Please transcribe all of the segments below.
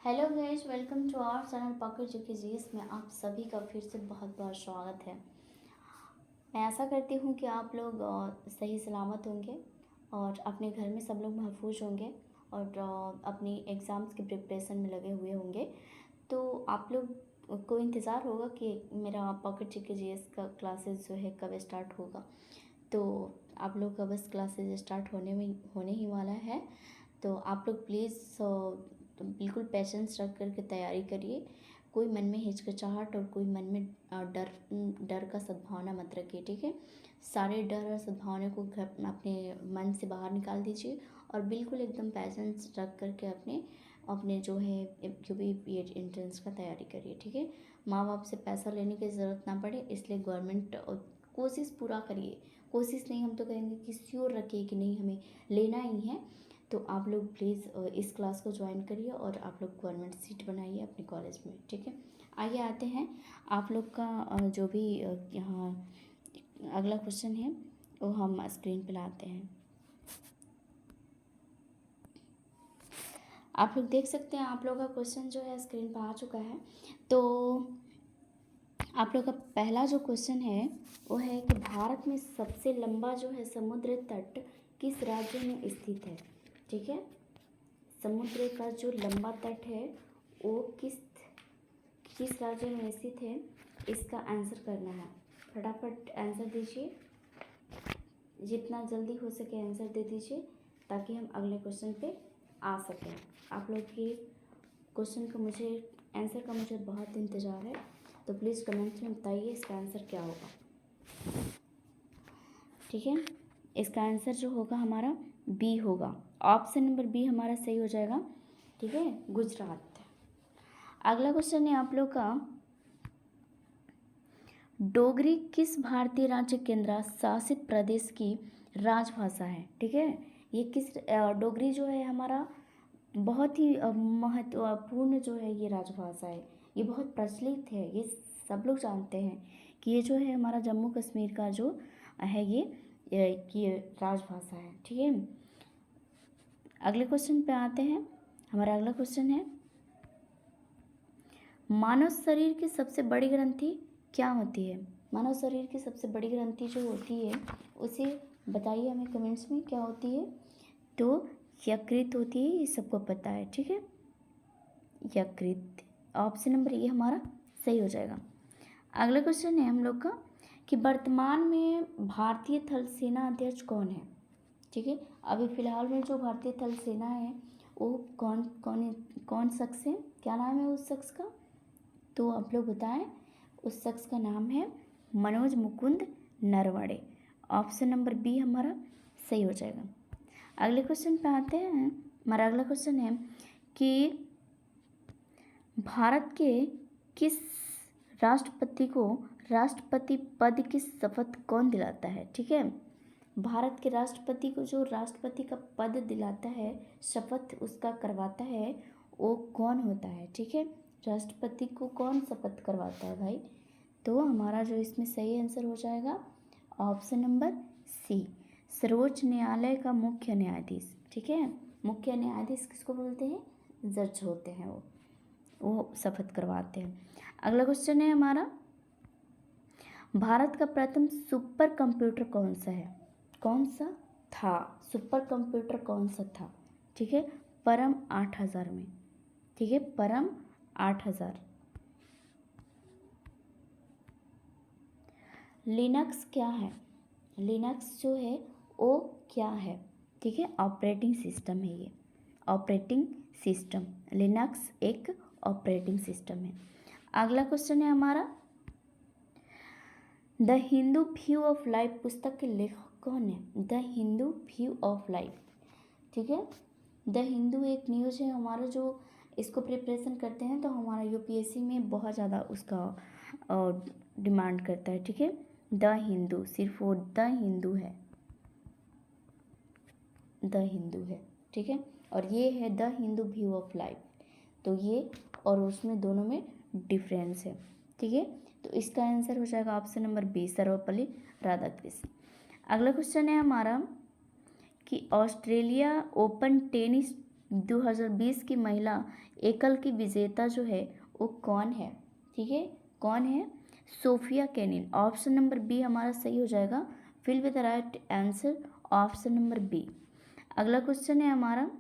Hello guys, welcome to our channel pocket GK GS में आप सभी का फिर से बहुत बहुत स्वागत है। मैं आशा करती हूँ कि आप लोग सही सलामत होंगे और अपने घर में सब लोग महफूज होंगे और अपनी एग्ज़ाम्स की प्रिपरेशन में लगे हुए होंगे। तो आप लोग को इंतज़ार होगा कि मेरा पॉकेट जीके जीएस का क्लासेस जो है कब स्टार्ट होगा। तो आप लोग का बस क्लासेस स्टार्ट होने ही वाला है। तो आप लोग प्लीज़ तो बिल्कुल पेशेंस रख कर के तैयारी करिए। कोई मन में हिचकिचाहट और कोई मन में डर डर का सद्भावना मत रखिए, ठीक है। सारे डर और सद्भावना को अपने मन से बाहर निकाल दीजिए और बिल्कुल एकदम पेशेंस रख कर के अपने अपने जो है जो भी बीएड एंट्रेंस का तैयारी करिए, ठीक है। माँ बाप से पैसा लेने की ज़रूरत ना पड़े, इसलिए गवर्नमेंट कोशिश पूरा करिए। कोशिश नहीं, हम तो कहेंगे कि श्योर रखिए कि नहीं हमें लेना ही है। तो आप लोग प्लीज़ इस क्लास को ज्वाइन करिए और आप लोग गवर्नमेंट सीट बनाइए अपने कॉलेज में, ठीक है। आइए आते हैं आप लोग का जो भी यहाँ अगला क्वेश्चन है वो हम स्क्रीन पे लाते हैं। आप लोग देख सकते हैं, आप लोग का क्वेश्चन जो है स्क्रीन पर आ चुका है। तो आप लोग का पहला जो क्वेश्चन है वो है कि भारत में सबसे लंबा जो है समुद्र तट किस राज्य में स्थित है, ठीक है। समुद्र का जो लंबा तट है वो किस राज्य में स्थित है, इसका आंसर करना है। फटाफट आंसर दीजिए, जितना जल्दी हो सके आंसर दे दीजिए ताकि हम अगले क्वेश्चन पे आ सकें। आप लोग की क्वेश्चन का मुझे आंसर का मुझे बहुत इंतज़ार है, तो प्लीज़ कमेंट्स में बताइए इसका आंसर क्या होगा, ठीक है। इसका आंसर जो होगा हमारा बी होगा, ऑप्शन नंबर बी हमारा सही हो जाएगा, ठीक है, गुजरात। अगला क्वेश्चन है आप लोग का, डोगरी किस भारतीय राज्य केंद्र शासित प्रदेश की राजभाषा है, ठीक है। ये किस डोगरी जो है हमारा बहुत ही महत्वपूर्ण जो है ये राजभाषा है, ये बहुत प्रचलित है, ये सब लोग जानते हैं कि ये जो है हमारा जम्मू कश्मीर का जो है ये राजभाषा है, ठीक है। अगले क्वेश्चन पे आते हैं। हमारा अगला क्वेश्चन है, मानव शरीर की सबसे बड़ी ग्रंथि क्या होती है। मानव शरीर की सबसे बड़ी ग्रंथि जो होती है उसे बताइए हमें कमेंट्स में, क्या होती है। तो यकृत होती है, ये सबको पता है, ठीक है, यकृत। ऑप्शन नंबर ए हमारा सही हो जाएगा। अगला क्वेश्चन है हम लोग का कि वर्तमान में भारतीय थल सेना अध्यक्ष कौन है, ठीक है। अभी फिलहाल में जो भारतीय थल सेना है वो कौन कौन कौन शख्स है, क्या नाम है उस शख्स का, तो आप लोग बताएं। उस शख्स का नाम है Manoj Mukund Naravane. Option number B हमारा सही हो जाएगा। अगले क्वेश्चन पे आते हैं। हमारा अगला क्वेश्चन है कि भारत के किस राष्ट्रपति को राष्ट्रपति पद की शपथ कौन दिलाता है, ठीक है। भारत के राष्ट्रपति को जो राष्ट्रपति का पद दिलाता है, शपथ उसका करवाता है, वो कौन होता है, ठीक है। राष्ट्रपति को कौन शपथ करवाता है भाई, तो हमारा जो इसमें सही आंसर हो जाएगा ऑप्शन नंबर सी, सर्वोच्च न्यायालय का मुख्य न्यायाधीश, ठीक है। मुख्य न्यायाधीश किसको बोलते हैं, जज होते हैं वो शपथ करवाते हैं। अगला क्वेश्चन है हमारा, भारत का प्रथम सुपर कंप्यूटर कौन सा है, कौन सा था, सुपर कंप्यूटर कौन सा था, ठीक है। परम 8000 में, ठीक है, परम 8000। लिनक्स क्या है, लिनक्स जो है वो क्या है, ठीक है, ऑपरेटिंग सिस्टम है ये, ऑपरेटिंग सिस्टम। लिनक्स एक ऑपरेटिंग सिस्टम है। अगला क्वेश्चन है हमारा, the Hindu view of life पुस्तक के लेखक कौन है, the Hindu view of life, ठीक है। द हिंदू एक न्यूज़ है हमारा, जो इसको प्रिपरेशन करते हैं तो हमारा यूपीएससी में बहुत ज़्यादा उसका डिमांड करता है, ठीक है। द हिंदू, सिर्फ वो द हिंदू है, द हिंदू है, ठीक है। और ये है the Hindu view of life, तो ये और उसमें दोनों में डिफरेंस है, ठीक है। तो इसका आंसर हो जाएगा option number B, Sarvepalli Radhakrishnan. अगला क्वेश्चन है हमारा कि ऑस्ट्रेलिया ओपन टेनिस 2020 की महिला एकल की विजेता जो है वो कौन है? ठीक है, कौन है? Sofia Kenin. Option number B हमारा सही हो जाएगा। Fill with the right answer option number B. अगला क्वेश्चन है हमारा,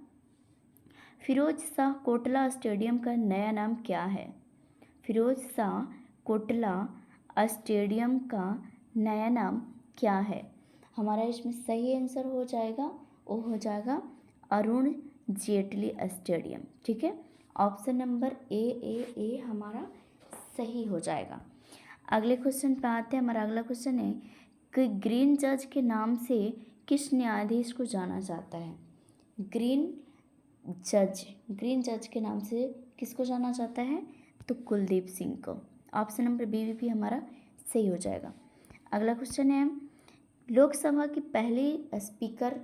फिरोज शाह कोटला स्टेडियम का नया नाम क्या है? फिरोज शाह कोटला स्टेडियम का नया नाम क्या है? हमारा इसमें सही आंसर हो जाएगा, वो हो जाएगा अरुण जेटली स्टेडियम। ठीक है, ऑप्शन नंबर ए हमारा सही हो जाएगा। अगले क्वेश्चन पे आते हैं। हमारा अगला क्वेश्चन है कि ग्रीन जज के नाम से किस न्यायाधीश को जाना जाता है? ग्रीन जज के नाम से किसको जाना जाता है? तो कुलदीप सिंह को। ऑप्शन नंबर बी भी हमारा सही हो जाएगा। अगला क्वेश्चन है, लोकसभा की पहली स्पीकर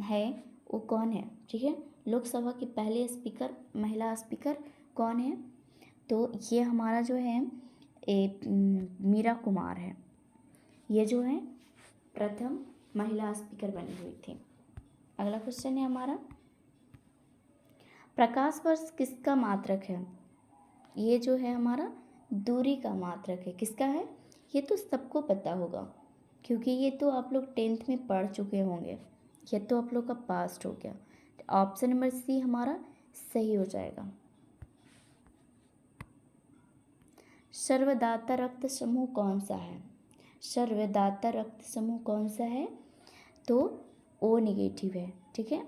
है वो कौन है? ठीक है, लोकसभा की पहली स्पीकर, महिला स्पीकर कौन है? तो ये हमारा जो है मीरा कुमार है। ये जो है प्रथम महिला स्पीकर बनी हुई थी। अगला क्वेश्चन है हमारा, प्रकाश वर्ष किसका मात्रक है? ये जो है हमारा दूरी का मात्रक है। किसका है? ये तो सबको पता होगा क्योंकि ये तो आप लोग 10th में पढ़ चुके होंगे, ये तो आप लोग का पास्ट हो गया। ऑप्शन नंबर सी हमारा सही हो जाएगा। सर्वदाता रक्त समूह कौन सा है? सर्वदाता रक्त समूह कौन सा है? तो ओ निगेटिव है। ठीक है,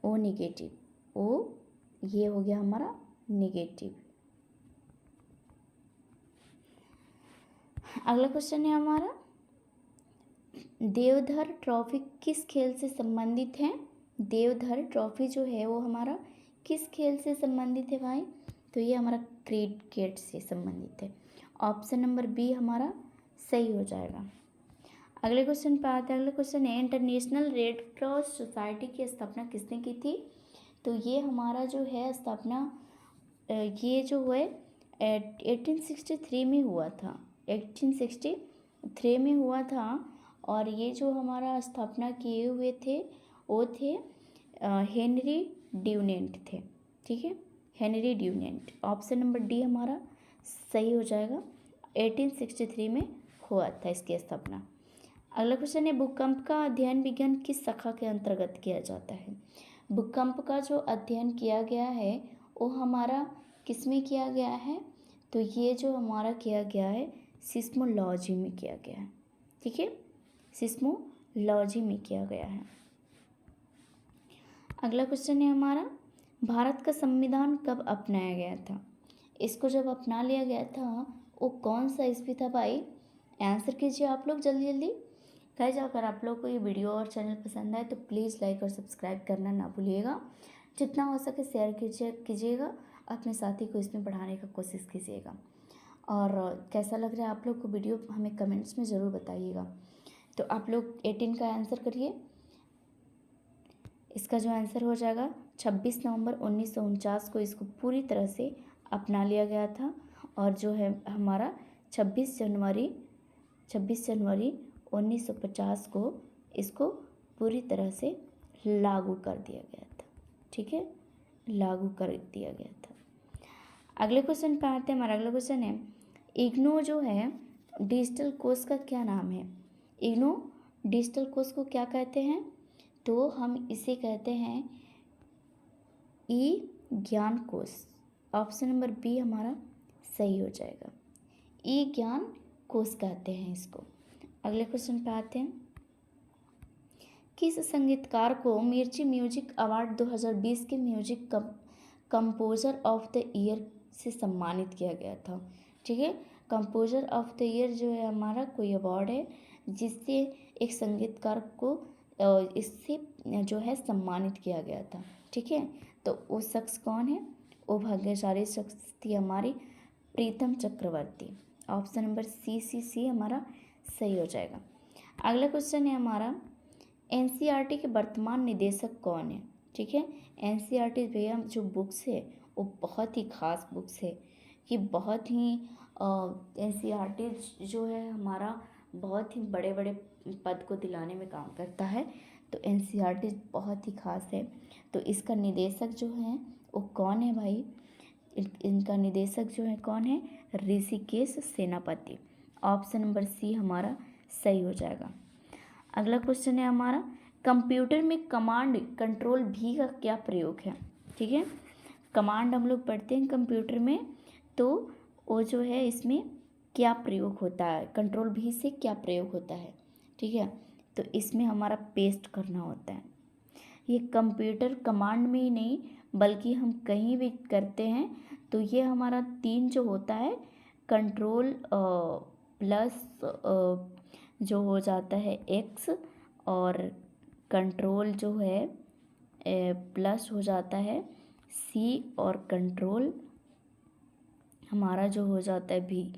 ओ निगेटिव, ओ ये हो गया हमारा निगेटिव। अगला क्वेश्चन है हमारा, देवधर ट्रॉफी किस खेल से संबंधित है? देवधर ट्रॉफी जो है वो हमारा किस खेल से संबंधित है भाई? तो ये हमारा क्रिकेट से संबंधित है। ऑप्शन नंबर बी हमारा सही हो जाएगा। अगले क्वेश्चन पर आते हैं। अगले क्वेश्चन है, इंटरनेशनल रेड क्रॉस सोसाइटी की स्थापना किसने की थी? तो ये हमारा जो है स्थापना ये जो है 1863 में हुआ था। 1863 में हुआ था। और ये जो हमारा स्थापना किए हुए थे वो थे हेनरी ड्यूनेंट थे। ठीक है, Henry Dunant. Option number D हमारा सही हो जाएगा। 1863 में हुआ था इसकी स्थापना। अगला क्वेश्चन है, भूकंप का अध्ययन विज्ञान किस शाखा के अंतर्गत किया जाता है? भूकंप का जो अध्ययन किया गया है वो हमारा किस में किया गया है? तो ये जो हमारा किया गया है सिस्मोलॉजी में किया गया है। ठीक है, सिस्मोलॉजी में किया गया है। अगला क्वेश्चन है हमारा, भारत का संविधान कब अपनाया गया था? इसको जब अपना लिया गया था वो कौन सा ईस्वी था भाई? आंसर कीजिए आप लोग जल्दी जल्दी। गाइस, अगर आप लोग को ये वीडियो और चैनल पसंद आए तो प्लीज़ लाइक और सब्सक्राइब करना ना भूलिएगा। जितना हो सके शेयर कीजिएगा, अपने साथी को इसमें बढ़ाने का कोशिश कीजिएगा। और कैसा लग रहा है आप लोग को वीडियो हमें कमेंट्स में ज़रूर बताइएगा। तो आप लोग 18 का आंसर करिए। इसका जो आंसर हो जाएगा 26 नवंबर 1949 को इसको पूरी तरह से अपना लिया गया था। और जो है हमारा 26 जनवरी 1950 को इसको पूरी तरह से लागू कर दिया गया था। ठीक है, लागू कर दिया गया था। अगले क्वेश्चन पे आते हैं। हमारा अगला क्वेश्चन है, इग्नो जो है डिजिटल कोष का क्या नाम है? इग्नो डिजिटल कोष को क्या कहते हैं? तो हम इसे कहते हैं ई ज्ञान कोष। ऑप्शन नंबर बी हमारा सही हो जाएगा। ई ज्ञान कोष कहते हैं इसको। अगले क्वेश्चन पे आते हैं, किस संगीतकार को मिर्ची म्यूजिक अवार्ड 2020 के music composer of the year से सम्मानित किया गया था? ठीक है, कंपोजर ऑफ द ईयर जो है हमारा कोई अवार्ड है जिससे एक संगीतकार को इससे जो है सम्मानित किया गया था। ठीक है, तो वो शख्स कौन है? वो भाग्यशाली शख्स थी हमारी Pritam Chakraborty. Option number C हमारा सही हो जाएगा। अगला क्वेश्चन है हमारा, एनसीईआरटी के वर्तमान निदेशक कौन है? ठीक है, एनसीईआरटी भैया जो बुक्स है वो बहुत ही ख़ास बुक्स है। ये बहुत ही एनसीईआरटी जो है हमारा बहुत ही बड़े बड़े पद को दिलाने में काम करता है। तो एनसीईआरटी बहुत ही खास है। तो इसका निदेशक जो है वो कौन है भाई? इनका निदेशक जो है कौन है? ऋषिकेश सेनापति। ऑप्शन नंबर सी हमारा सही हो जाएगा। अगला क्वेश्चन है हमारा, कंप्यूटर में कमांड कंट्रोल भी का क्या प्रयोग है? ठीक है, कमांड हम लोग पढ़ते हैं कंप्यूटर में, तो वो जो है इसमें क्या प्रयोग होता है, कंट्रोल भी से क्या प्रयोग होता है? ठीक है, तो इसमें हमारा पेस्ट करना होता है। ये कंप्यूटर कमांड में ही नहीं बल्कि हम कहीं भी करते हैं तो ये हमारा 3 जो होता है, कंट्रोल प्लस जो हो जाता है एक्स, और कंट्रोल जो है प्लस हो जाता है सी, और कंट्रोल हमारा जो हो जाता है भी।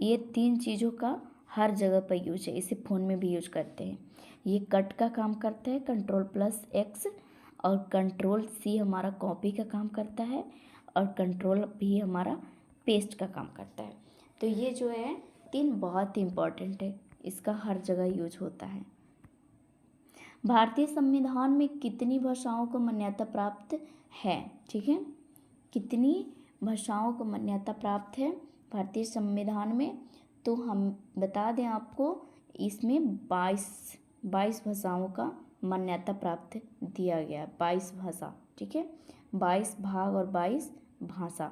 ये 3 चीज़ों का हर जगह पर यूज है, इसे फ़ोन में भी यूज करते हैं। ये कट का काम करता है कंट्रोल प्लस एक्स, और कंट्रोल सी हमारा कॉपी का काम करता है, और कंट्रोल भी हमारा पेस्ट का काम करता है। तो ये जो है 3 बहुत ही इम्पॉर्टेंट है, इसका हर जगह यूज होता है। भारतीय संविधान में कितनी भाषाओं को मान्यता प्राप्त है? ठीक है, कितनी भाषाओं को मान्यता प्राप्त है भारतीय संविधान में? तो हम बता दें आपको, इसमें 22 भाषाओं का मान्यता प्राप्त दिया गया है। 22 भाषा, ठीक है, 22 भाग और 22 भाषा।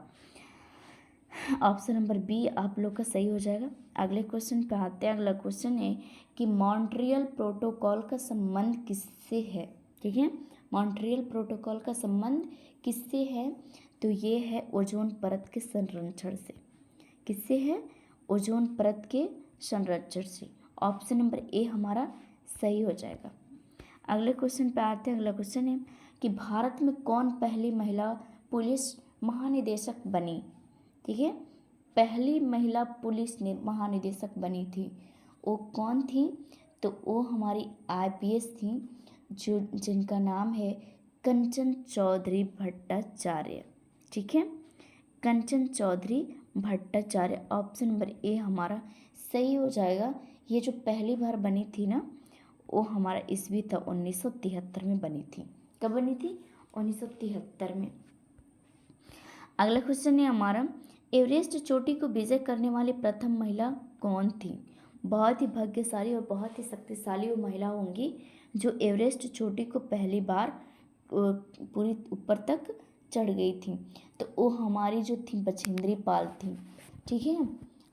ऑप्शन नंबर बी आप लोग का सही हो जाएगा। अगले क्वेश्चन पे आते हैं। अगला क्वेश्चन है कि मॉन्ट्रियल प्रोटोकॉल का संबंध किससे है? ठीक है, मॉन्ट्रियल प्रोटोकॉल का संबंध किससे है? तो ये है ओजोन परत के संरक्षण से। किससे है? ओजोन परत के संरक्षण से। ऑप्शन नंबर ए हमारा सही हो जाएगा। अगले क्वेश्चन पे आते हैं। अगला क्वेश्चन है कि भारत में कौन पहली महिला पुलिस महानिदेशक बनी? ठीक है, पहली महिला पुलिस महानिदेशक बनी थी, वो कौन थी? तो वो हमारी आईपीएस थी, जो जिनका नाम है कंचन चौधरी भट्टाचार्य। ठीक है, Kanchan Chaudhary Bhattacharya. Option number A हमारा सही हो जाएगा। ये जो पहली बार बनी थी ना, वो हमारा ईस्वी था 1973 में बनी थी। कब बनी थी? 1973 में। अगला क्वेश्चन है हमारा, एवरेस्ट चोटी को विजय करने वाली प्रथम महिला कौन थी? बहुत ही भाग्यशाली और बहुत ही शक्तिशाली वो महिला होंगी जो एवरेस्ट चोटी को पहली बार पूरी ऊपर तक चढ़ गई थी। तो वो हमारी जो थी बछेंद्री पाल थी। ठीक है,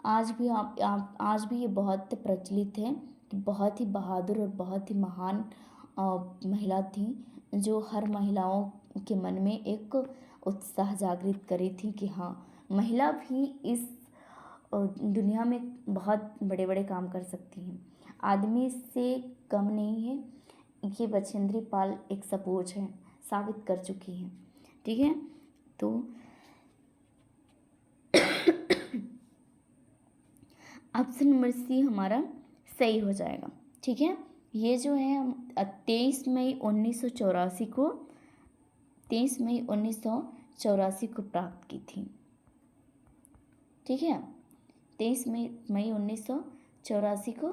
आज भी आज भी ये बहुत प्रचलित है कि बहुत ही बहादुर और बहुत ही महान महिला थी, जो हर महिलाओं के मन में एक उत्साह जागृत करी थी कि हाँ, महिला भी इस दुनिया में बहुत बड़े बड़े काम कर सकती हैं, आदमी से कम नहीं है। ये बछेंद्री पाल एक सपूत है, साबित कर चुकी हैं। ठीक है, तो ऑप्शन नंबर सी हमारा सही हो जाएगा। ठीक है, ये जो है हम 23 मई 1984 को 23 मई 1984 को प्राप्त की थी। ठीक है, 23 मई 1984 को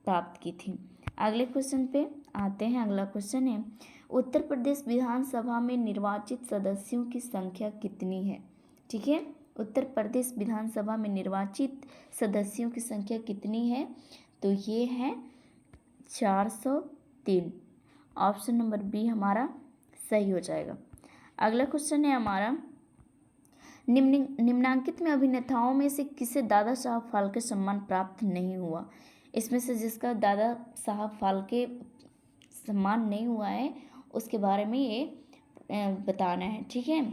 प्राप्त की थी। अगले क्वेश्चन पे आते हैं। अगला क्वेश्चन है, उत्तर प्रदेश विधानसभा में निर्वाचित सदस्यों की संख्या कितनी है? ठीक है, उत्तर प्रदेश विधानसभा में निर्वाचित सदस्यों की संख्या कितनी है? तो ये है 403। ऑप्शन नंबर बी हमारा सही हो जाएगा। अगला क्वेश्चन है हमारा, निम्नांकित में अभिनेताओं में से किसे दादा साहब फाल्के सम्मान प्राप्त नहीं हुआ? इसमें से जिसका दादा साहब फाल्के सम्मान नहीं हुआ है उसके बारे में ये बताना है। ठीक है,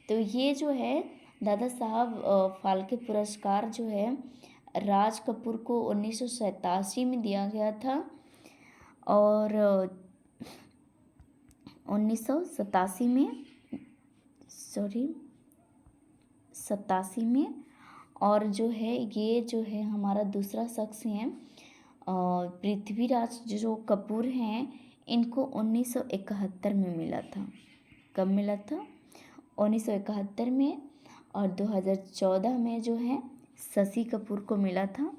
तो ये जो है दादा साहब फाल्के पुरस्कार जो है राज कपूर को 1987 में दिया गया था, और 1987 में 87 में, और जो है ये जो है हमारा दूसरा शख्स है पृथ्वीराज जो कपूर हैं, इनको 1971 में मिला था। कब मिला था? 1971 में। और 2014 में जो है शशि कपूर को मिला था,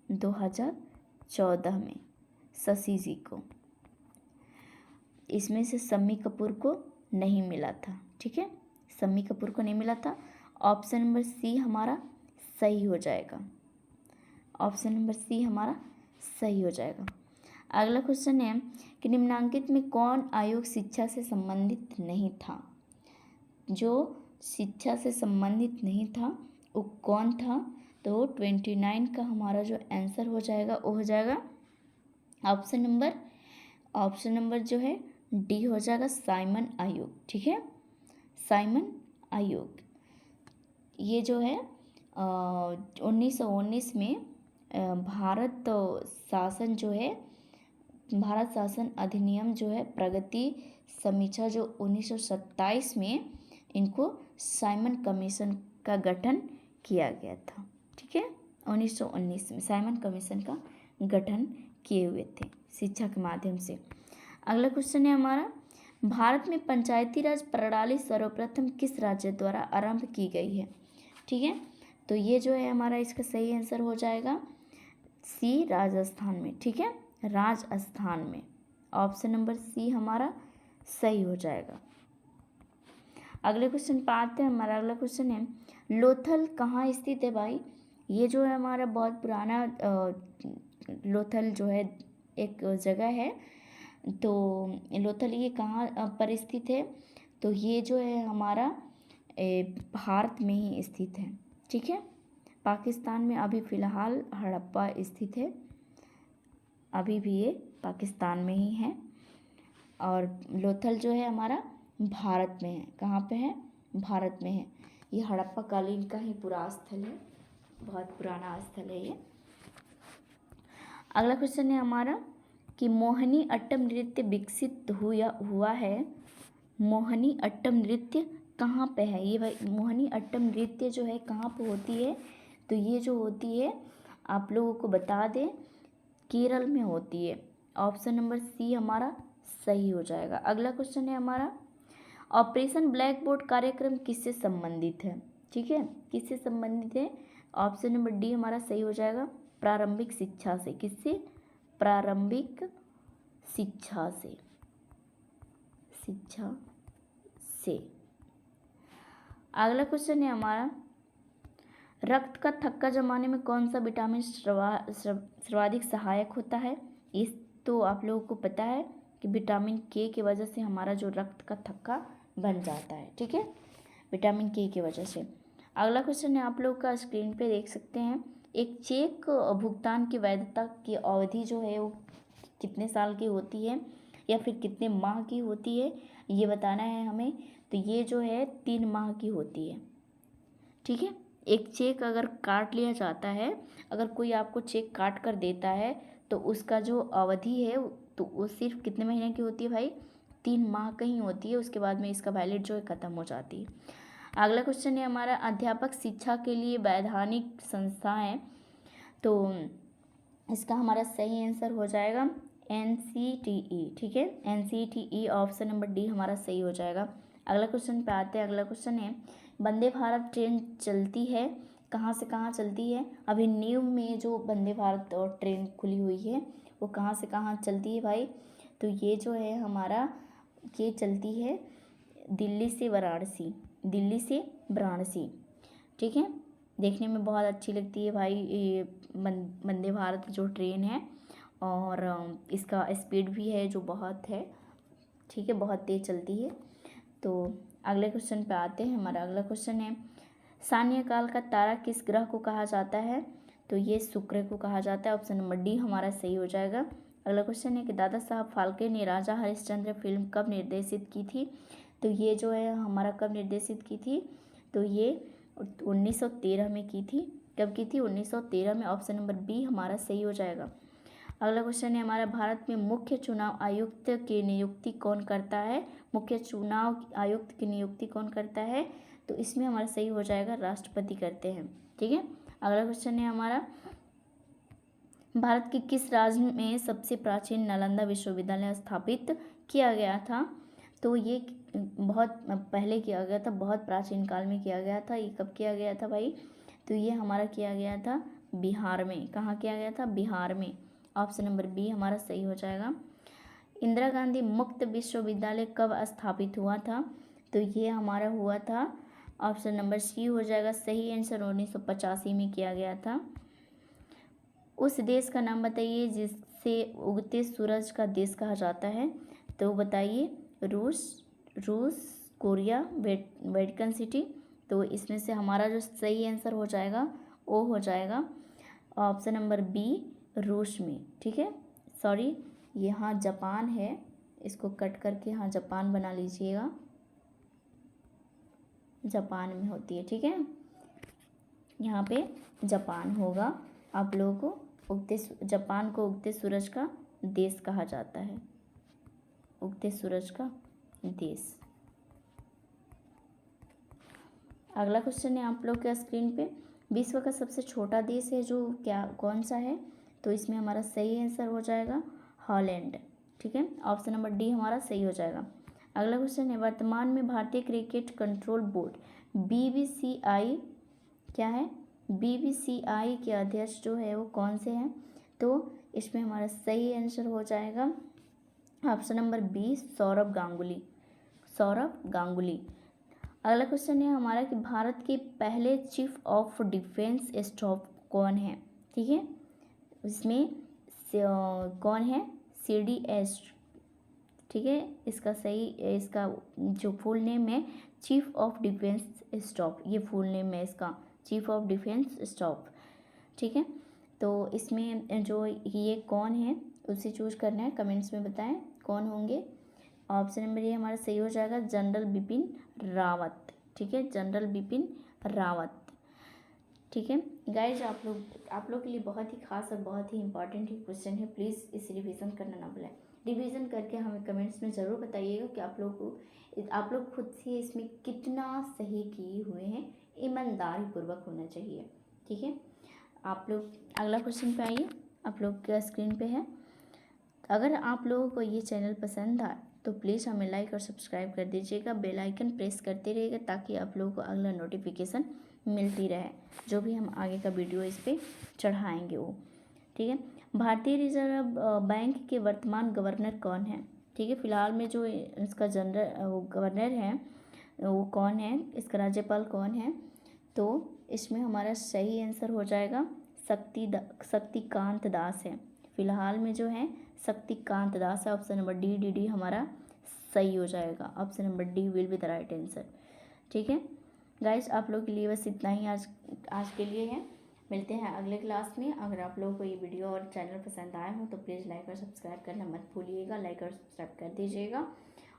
2014 में शशि जी को। इसमें से शम्मी कपूर को नहीं मिला था। ठीक है, शम्मी कपूर को नहीं मिला था। ऑप्शन नंबर सी हमारा सही हो जाएगा। ऑप्शन नंबर सी हमारा सही हो जाएगा। अगला क्वेश्चन है कि निम्नांकित में कौन आयोग शिक्षा से संबंधित नहीं था। जो शिक्षा से संबंधित नहीं था वो कौन था, तो 29 का हमारा जो आंसर हो जाएगा वो हो जाएगा ऑप्शन नंबर जो है डी हो जाएगा, साइमन आयोग। ठीक है, साइमन आयोग। ये जो है 1919 में भारत शासन जो है, भारत शासन अधिनियम जो है प्रगति समीक्षा जो 1927 में इनको साइमन कमीशन का गठन किया गया था। ठीक है, 1919 में साइमन कमीशन का गठन किए हुए थे शिक्षा के माध्यम से। अगला क्वेश्चन है हमारा, भारत में पंचायती राज प्रणाली सर्वप्रथम किस राज्य द्वारा आरंभ की गई है। ठीक है, तो ये जो है हमारा इसका सही आंसर हो जाएगा सी, राजस्थान में। ठीक है, राजस्थान में। ऑप्शन नंबर सी हमारा सही हो जाएगा। अगले क्वेश्चन पे आते हैं। हमारा अगला क्वेश्चन है, लोथल कहाँ स्थित है भाई। ये जो है हमारा बहुत पुराना लोथल जो है एक जगह है, तो लोथल ये कहाँ पर स्थित है, तो ये जो है हमारा भारत में ही स्थित है। ठीक है, पाकिस्तान में अभी फ़िलहाल हड़प्पा स्थित है, अभी भी ये पाकिस्तान में ही है। और लोथल जो है हमारा भारत में है। कहाँ पे है, भारत में है। ये हड़प्पा कालीन का ही पूरा स्थल है, बहुत पुराना स्थल है ये। अगला क्वेश्चन है हमारा कि मोहिनी अट्टम नृत्य विकसित हुआ है। मोहिनी अट्टम नृत्य कहाँ पे है ये भाई। मोहिनी अट्टम नृत्य जो है कहाँ पे होती है, तो ये जो होती है आप लोगों को बता दें केरल में होती है। ऑप्शन नंबर सी हमारा सही हो जाएगा। अगला क्वेश्चन है हमारा, ऑपरेशन ब्लैक बोर्ड कार्यक्रम किससे संबंधित है। ठीक है, किससे संबंधित है, ऑप्शन नंबर डी हमारा सही हो जाएगा, प्रारंभिक शिक्षा से। किससे, प्रारंभिक शिक्षा से, शिक्षा से। अगला क्वेश्चन है हमारा, रक्त का थक्का जमाने में कौन सा विटामिन सर्वाधिक सहायक होता है। इस तो आप लोगों को पता है कि विटामिन के की वजह से हमारा जो रक्त का थक्का बन जाता है। ठीक है, विटामिन के की वजह से। अगला क्वेश्चन है आप लोग का स्क्रीन पे देख सकते हैं, एक चेक भुगतान की वैधता की अवधि जो है वो कितने साल की होती है या फिर कितने माह की होती है, ये बताना है हमें। तो ये जो है 3 माह की होती है। ठीक है, एक चेक अगर काट लिया जाता है, अगर कोई आपको चेक काट कर देता है तो उसका जो अवधि है तो वो सिर्फ कितने महीने की होती है भाई, 3 माह का ही होती है। उसके बाद में इसका वैलिड जो है ख़त्म हो जाती है। अगला क्वेश्चन है हमारा, अध्यापक शिक्षा के लिए वैधानिक संस्था है, तो इसका हमारा सही आंसर हो जाएगा NCTE। ठीक है, NCTE ऑप्शन नंबर डी हमारा सही हो जाएगा। अगला क्वेश्चन पे आते हैं। अगला क्वेश्चन है, वंदे भारत ट्रेन चलती है कहाँ से कहाँ चलती है। अभी न्यू में जो वंदे भारत और ट्रेन खुली हुई है वो कहाँ से कहाँ चलती है भाई, तो ये जो है हमारा ये चलती है दिल्ली से वाराणसी, दिल्ली से वाराणसी। ठीक है, देखने में बहुत अच्छी लगती है भाई ये वंदे भारत जो ट्रेन है, और इसका स्पीड भी है जो बहुत है। ठीक है, बहुत तेज़ चलती है। तो अगले क्वेश्चन पे आते हैं। हमारा अगला क्वेश्चन है, सान्यकाल का तारा किस ग्रह को कहा जाता है, तो ये शुक्र को कहा जाता है। ऑप्शन नंबर डी हमारा सही हो जाएगा। अगला क्वेश्चन है कि दादा साहब फाल्के ने राजा हरिश्चंद्र फिल्म कब निर्देशित की थी, तो ये जो है हमारा कब निर्देशित की थी, तो ये 1913 में की थी। कब की थी, 1913 में। ऑप्शन नंबर बी हमारा सही हो जाएगा। अगला क्वेश्चन है हमारा, भारत में मुख्य चुनाव आयुक्त की नियुक्ति कौन करता है। मुख्य चुनाव आयुक्त की नियुक्ति कौन करता है, तो इसमें हमारा सही हो जाएगा, राष्ट्रपति करते हैं। ठीक है, अगला क्वेश्चन है हमारा, भारत के किस राज्य में सबसे प्राचीन नालंदा विश्वविद्यालय स्थापित किया गया था, तो ये बहुत पहले किया गया था, बहुत प्राचीन काल में किया गया था। ये कब किया गया था भाई, तो ये हमारा किया गया था बिहार में। कहाँ किया गया था, बिहार में। ऑप्शन नंबर बी हमारा सही हो जाएगा। इंदिरा गांधी मुक्त विश्वविद्यालय कब स्थापित हुआ था? तो ये हमारा हुआ था, ऑप्शन नंबर सी हो जाएगा सही आंसर, 1985 में किया गया था। उस देश का नाम बताइए जिसे उगते सूरज का देश कहा जाता है। तो बताइए, रूस, कोरिया, वेटिकन सिटी। तो इसमें से हमारा जो सही आंसर हो जाएगा वो हो जाएगा ऑप्शन नंबर बी, रूस में। ठीक है, सॉरी, यहाँ जापान है, इसको कट करके यहाँ जापान बना लीजिएगा, जापान में होती है। ठीक है, यहाँ पे जापान होगा। आप लोगों को जापान को उगते सूरज का देश कहा जाता है, उगते सूरज का देश। अगला क्वेश्चन है आप लोग के स्क्रीन पे, विश्व का सबसे छोटा देश है जो कौन सा है? तो इसमें हमारा सही आंसर हो जाएगा हॉलैंड। ठीक है, ऑप्शन नंबर डी हमारा सही हो जाएगा। अगला क्वेश्चन है, वर्तमान में भारतीय क्रिकेट कंट्रोल बोर्ड BCCI क्या है? BCCI के अध्यक्ष जो है वो कौन से हैं? तो इसमें हमारा सही आंसर हो जाएगा option number B, Sourav Ganguly. अगला क्वेश्चन है हमारा कि भारत के पहले चीफ ऑफ डिफेंस स्टाफ कौन है? ठीक है, इसमें कौन है? CDS। ठीक है, इसका जो फुल नेम है चीफ ऑफ डिफेंस स्टाफ, ये फुल नेम है इसका, चीफ ऑफ डिफेंस स्टाफ। ठीक है, तो इसमें जो ये कौन है उसे चूज करना है, कमेंट्स में बताएं कौन होंगे। ऑप्शन नंबर ये हमारा सही हो जाएगा जनरल बिपिन रावत। ठीक है, जनरल बिपिन रावत। ठीक है गाइज, आप लोग के लिए बहुत ही खास और बहुत ही इंपॉर्टेंट ही क्वेश्चन है, प्लीज़ इस रिवीजन करना ना भूलें। रिवीजन करके हमें कमेंट्स में ज़रूर बताइएगा कि आप लोग खुद से इसमें कितना सही किए हुए हैं, ईमानदारी पूर्वक होना चाहिए। ठीक है, आप लोग अगला क्वेश्चन पे आइए, आप लोग के स्क्रीन पे है। अगर आप लोगों को ये चैनल पसंद आए तो प्लीज़ हमें लाइक और सब्सक्राइब कर दीजिएगा, बेल आइकन प्रेस करते रहिएगा ताकि आप लोगों को अगला नोटिफिकेशन मिलती रहे, जो भी हम आगे का वीडियो इस पर चढ़ाएंगे वो। ठीक है, भारतीय रिजर्व बैंक के वर्तमान गवर्नर कौन है? ठीक है, फिलहाल में जो इसका गवर्नर है वो कौन है, इसका राज्यपाल कौन है? तो इसमें हमारा सही आंसर हो जाएगा शक्तिकांत दास है। फिलहाल में जो है शक्तिकांत दास है। ऑप्शन नंबर डी हमारा सही हो जाएगा, option number D will be the right answer. ठीक है गाइस, आप लोग के लिए बस इतना ही आज के लिए है। मिलते हैं अगले क्लास में। अगर आप लोगों को ये वीडियो और चैनल पसंद आया हो तो प्लीज़ लाइक और सब्सक्राइब करना मत भूलिएगा, लाइक और सब्सक्राइब कर दीजिएगा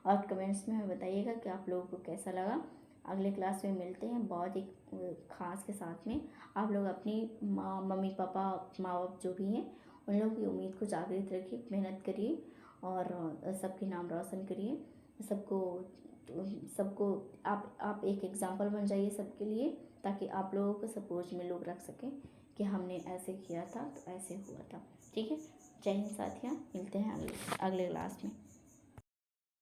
और कमेंट्स में हमें बताइएगा कि आप लोगों को कैसा लगा। अगले क्लास में मिलते हैं बहुत ही खास के साथ में। आप लोग अपनी मम्मी पापा माँ बाप जो भी हैं उन लोगों की उम्मीद को जागृत रखिए, मेहनत करिए और सबके नाम रोशन करिए। सबको आप एक एग्जाम्पल बन जाइए सबके लिए, ताकि आप लोगों को सपोज में लोग रख सकें कि हमने ऐसे किया था तो ऐसे हुआ था। ठीक है, जय हिंद साथियाँ, मिलते हैं अगले क्लास में।